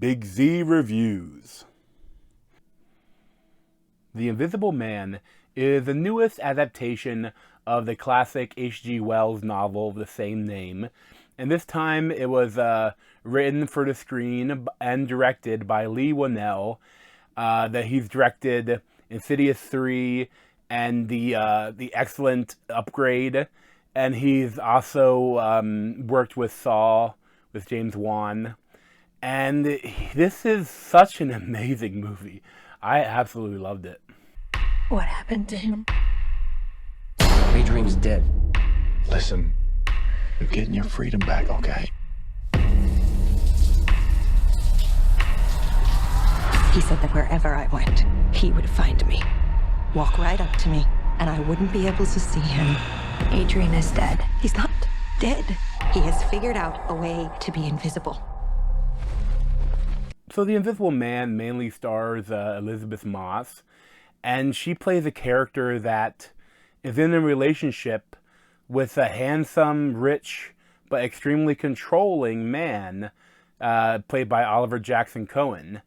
Big Z Reviews. The Invisible Man is the newest adaptation of the classic H.G. Wells novel of the same name, and this time it was written for the screen and directed by Leigh Whannell. That he's directed Insidious 3 and the excellent Upgrade, and he's also worked with Saw with James Wan. And this is such an amazing movie. I absolutely loved it. What happened to him? Adrian's dead. Listen, you're getting your freedom back, okay? He said that wherever I went, he would find me, walk right up to me, and I wouldn't be able to see him. Adrian is dead. He's not dead. He has figured out a way to be invisible. So The Invisible Man mainly stars Elisabeth Moss, and she plays a character that is in a relationship with a handsome, rich, but extremely controlling man, played by Oliver Jackson-Cohen.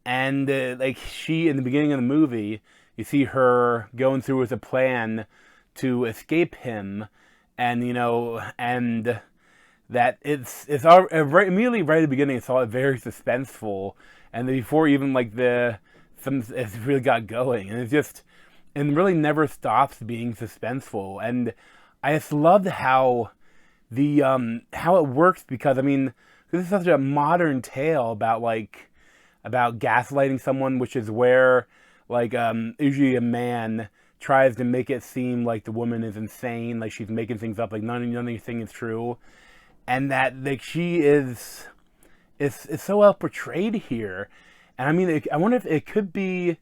And she, in the beginning of the movie, you see her going through with a plan to escape him, and and that it's all, immediately right at the beginning. It's all very suspenseful, and before even it's really got going, and it really never stops being suspenseful. And I just loved how how it works, because this is such a modern tale about gaslighting someone, which is where usually a man tries to make it seem like the woman is insane, like she's making things up, like none of anything is true, and that she is so well portrayed here. And I wonder if it could be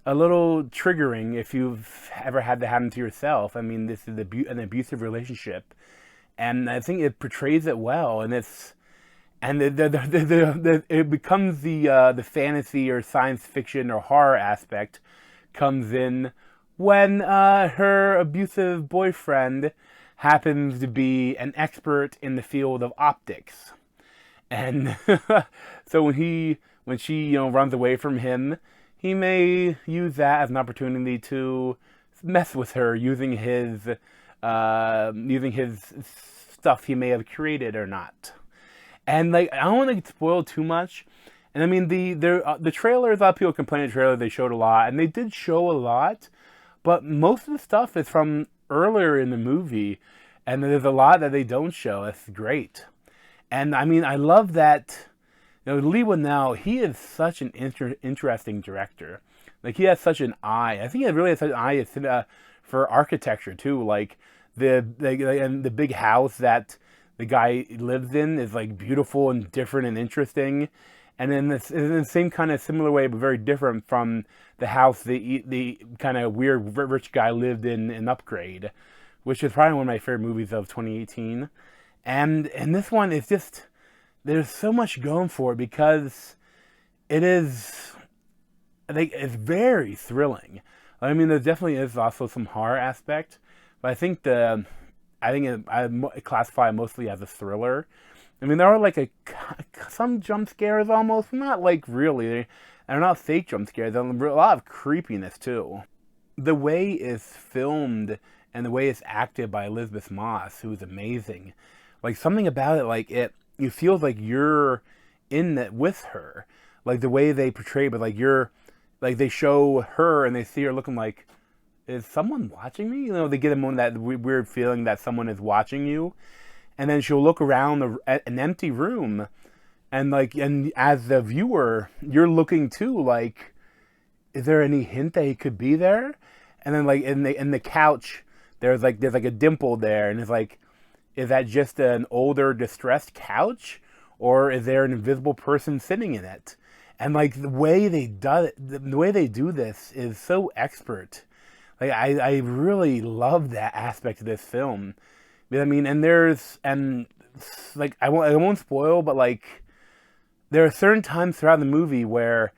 a little triggering if you've ever had that happen to yourself. This is an abusive relationship, and I think it portrays it well, and it becomes the fantasy or science fiction or horror aspect comes in when her abusive boyfriend happens to be an expert in the field of optics, and so when she runs away from him, he may use that as an opportunity to mess with her using his stuff he may have created or not. And I don't want to spoil too much. And the trailers, a lot of people complain the trailer, they showed a lot, and they did show a lot, but most of the stuff is from earlier in the movie, and there's a lot that they don't show. That's great. And I love that, Leigh Whannell, he is such an interesting director. He has such an eye. I think he really has such an eye for architecture too. The big house that the guy lives in is beautiful and different and interesting, and in the same kind of similar way, but very different from the house the kind of weird rich guy lived in Upgrade, which is probably one of my favorite movies of 2018. And this one is just, there's so much going for it, because it's very thrilling. There definitely is also some horror aspect, but I think I classify it mostly as a thriller. There are some jump scares almost, not really. They're not fake jump scares. There's a lot of creepiness too. The way it's filmed and the way it's acted by Elisabeth Moss, who's amazing. Something about it, you feel like you're in it with her. The way they portray it, but they show her and they see her looking like, is someone watching me? They get them on that weird feeling that someone is watching you. And then she'll look around an empty room, and as the viewer, you're looking too, is there any hint that he could be there? And then in the couch, there's a dimple there, and it's is that just an older, distressed couch, or is there an invisible person sitting in it? And the way they do this is so expert. I really love that aspect of this film. And I won't spoil, but there are certain times throughout the movie where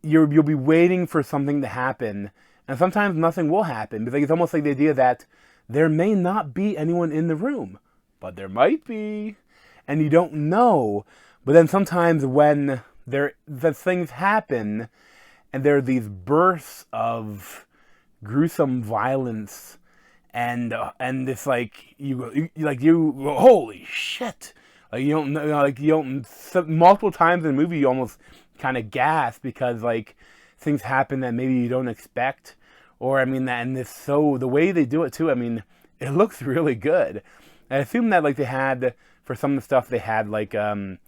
you'll be waiting for something to happen, and sometimes nothing will happen. Because it's almost like the idea that there may not be anyone in the room, but there might be, and you don't know. But then sometimes when the things happen, and there are these bursts of gruesome violence, and it's like you go, holy shit! Like you don't know, like you don't, multiple times in the movie you almost kind of gasp because like things happen that maybe you don't expect, or I mean, and it's so the way they do it too. I mean, it looks really good. I assume that like they had for some of the stuff they had like a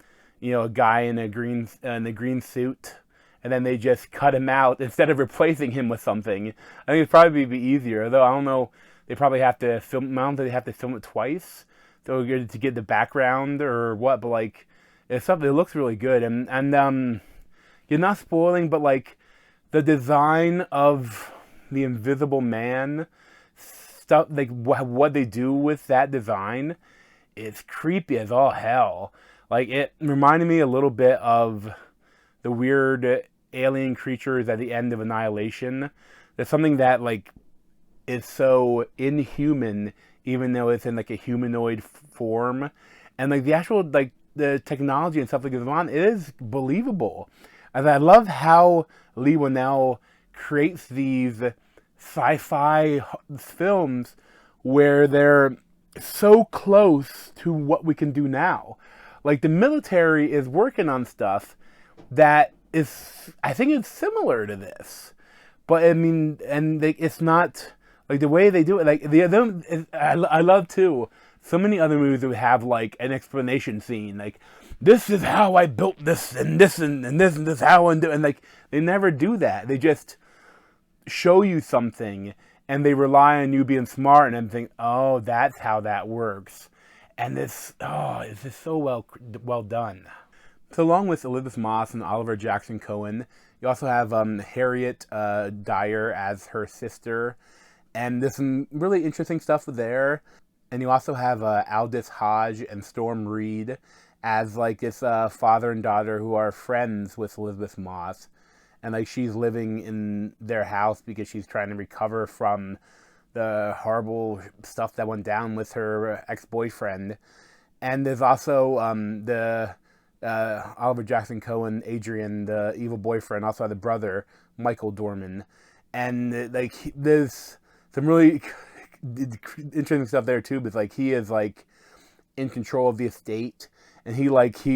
guy in a green suit, and then they just cut him out instead of replacing him with something. I think it'd probably be easier, though I don't know. They probably have to film. I don't think they have to film it twice so to get the background or what. But like, it's something. It looks really good, and you're not spoiling, but like the design of the Invisible Man stuff, like what they do with that design, it's creepy as all hell. Like it reminded me a little bit of the weird alien creatures at the end of Annihilation. There's something that like is so inhuman, even though it's in like a humanoid form, and like the actual like the technology and stuff that goes on is believable. And I love how Leigh Whannell creates these sci-fi films where they're so close to what we can do now. Like the military is working on stuff that is, I think it's similar to this, but I mean, and it's not like the way they do it. Like I love too. So many other movies would have like an explanation scene, like this is how I built this, and this and this and this how I'm doing. And like they never do that. They just show you something, and they rely on you being smart and then think, oh, that's how that works. And it's just so well done. So along with Elisabeth Moss and Oliver Jackson-Cohen, you also have Harriet Dyer as her sister, and there's some really interesting stuff there. And you also have Aldous Hodge and Storm Reed as like this father and daughter who are friends with Elisabeth Moss, and like she's living in their house because she's trying to recover from the horrible stuff that went down with her ex-boyfriend. And there's also the Oliver Jackson-Cohen, Adrian, the evil boyfriend, also the brother, Michael Dorman. And like there's some really interesting stuff there too, but like he is like in control of the estate, and he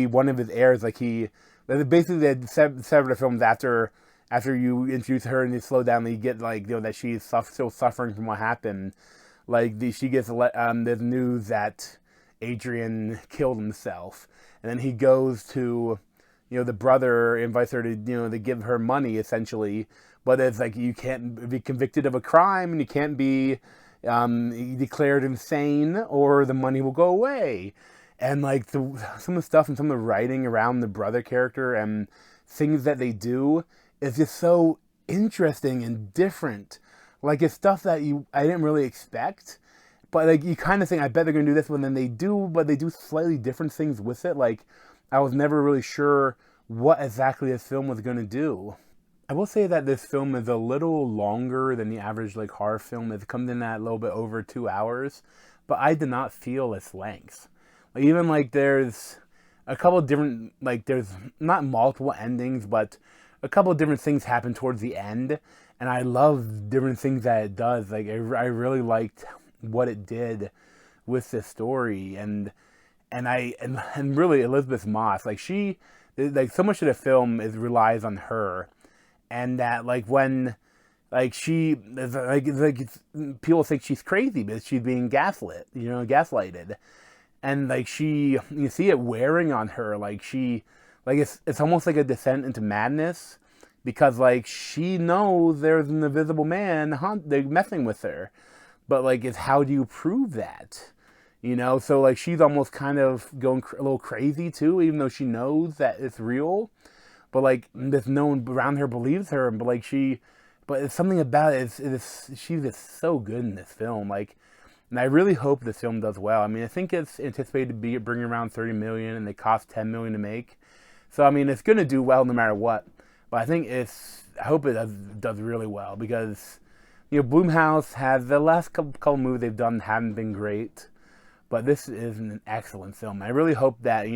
one of his heirs, like he basically they severed the films after you introduce her and you slow down, and you get like that she's still suffering from what happened. Like she gets there's news that Adrian killed himself, and then he goes to the brother invites her to to give her money essentially, but it's like you can't be convicted of a crime and you can't be declared insane or the money will go away. And like some of the stuff and some of the writing around the brother character and things that they do is just so interesting and different. Like it's stuff that I didn't really expect, but like you kind of think I bet they're gonna do this one, then they do, but they do slightly different things with it. Like I was never really sure what exactly this film was gonna do. I will say that this film is a little longer than the average like horror film. It comes in at a little bit over 2 hours, but I did not feel its length. Like even like there's a couple of different, like there's not multiple endings, but a couple of different things happen towards the end, and I love different things that it does. Like I really liked what it did with this story, and really Elisabeth Moss, like she, like so much of the film relies on her. And that like when like she like people think she's crazy because she's being gaslighted, and like you see it wearing on her. Like it's almost like a descent into madness, because like she knows there's an invisible man they're messing with her, but like it's how do you prove that? So like she's almost kind of going a little crazy too, even though she knows that it's real. But like there's no one around her believes her, but it's something about it. She's just so good in this film. Like, and I really hope this film does well. I mean, I think it's anticipated to be bringing around $30 million, and they cost $10 million to make. So I mean, it's gonna do well no matter what. But I hope it does really well, because Blumhouse has the last couple movies they've done haven't been great, but this is an excellent film. I really hope that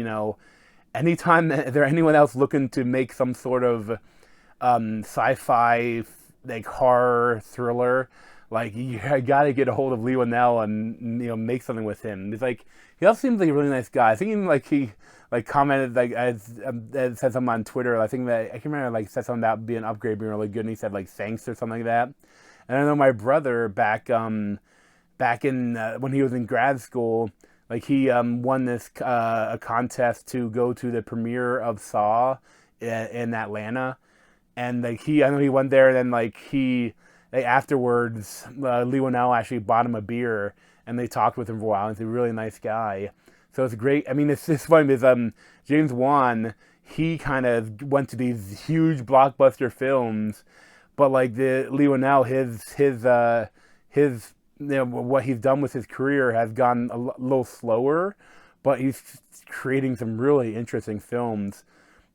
anytime there anyone else looking to make some sort of sci-fi like horror thriller, like you gotta get a hold of Leigh Whannell and make something with him. It's like he also seems like a really nice guy. I think even like he like commented like said something on Twitter. I think that I can remember like said something about being upgrade being really good, and he said like thanks or something like that. And I know my brother back in when he was in grad school, like he won this a contest to go to the premiere of Saw in Atlanta, and like I know he went there, and then like afterwards, Leigh Whannell actually bought him a beer, and they talked with him for a while. He's a really nice guy, so it's great. I mean, it's funny because James Wan, he kind of went to these huge blockbuster films, but like the Leigh Whannell, his what he's done with his career has gone a little slower, but he's creating some really interesting films,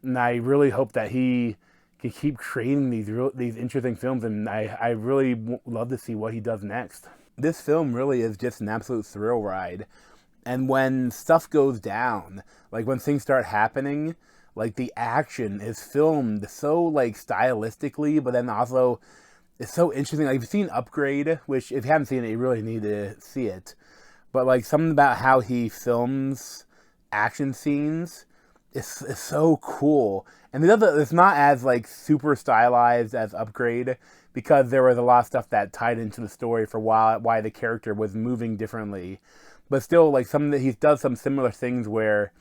and I really hope that he can keep creating these interesting films, and I really love to see what he does next. This film really is just an absolute thrill ride, and when stuff goes down, like when things start happening, like the action is filmed so like stylistically, but then also it's so interesting. Like, you've seen Upgrade, which if you haven't seen it, you really need to see it. But like something about how he films action scenes is so cool. And it's not as like super stylized as Upgrade, because there was a lot of stuff that tied into the story for why the character was moving differently. But still, like he does some similar things where,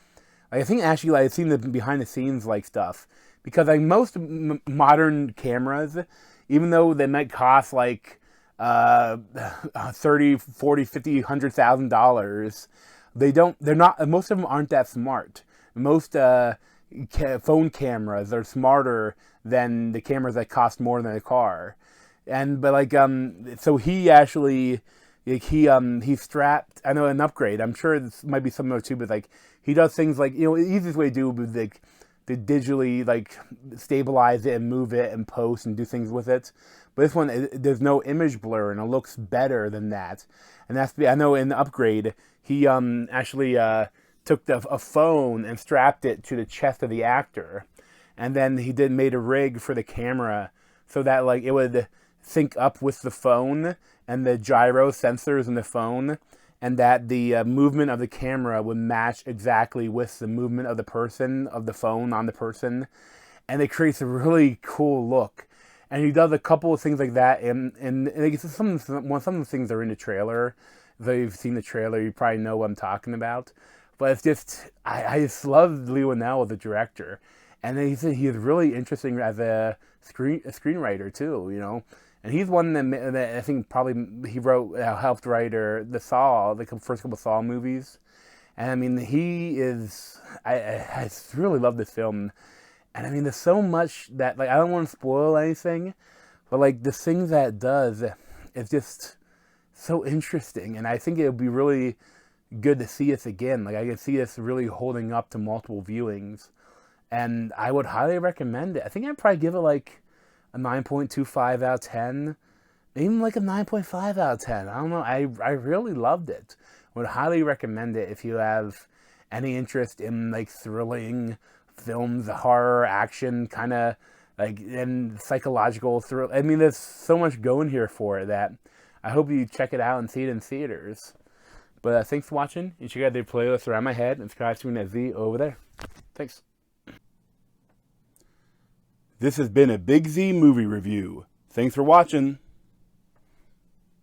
like, I think actually like, I've seen the behind the scenes like stuff, because like most modern cameras, even though they might cost like $30, $40, $50, $100,000, they're not, most of them aren't that smart. Most phone cameras are smarter than the cameras that cost more than a car. But like so he actually, like, he's strapped, I know, an Upgrade, I'm sure this might be similar too, but like he does things like, the easiest way to do it would be like to digitally like stabilize it and move it and post and do things with it. But this one, there's no image blur, and it looks better than that. And I know in the Upgrade, he actually took a phone and strapped it to the chest of the actor, and then he made a rig for the camera so that like it would sync up with the phone and the gyro sensors in the phone, and that the movement of the camera would match exactly with the movement of the person, of the phone on the person. And it creates a really cool look. And he does a couple of things like that, and like, some of the things are in the trailer. If you've seen the trailer, you probably know what I'm talking about. But it's just, I just love Leigh Whannell as a director. And then he's really interesting as a screenwriter too, And he's one that I think probably he helped write the Saw, the first couple Saw movies. And I mean, he is, I really love this film. And I mean, there's so much that, like, I don't want to spoil anything, but like the things that it does, it's just so interesting. And I think it would be really good to see this again. Like, I could see this really holding up to multiple viewings. And I would highly recommend it. I think I'd probably give it like a 9.25 out of 10, even like a 9.5 out of 10. I don't know. I really loved it. Would highly recommend it if you have any interest in like thrilling films, horror, action, kind of like, and psychological thrill. I mean, there's so much going here for it that I hope you check it out and see it in theaters. But thanks for watching. You check out the playlist around my head and subscribe to me at Z over there. Thanks. This has been a Big Z movie review. Thanks for watching.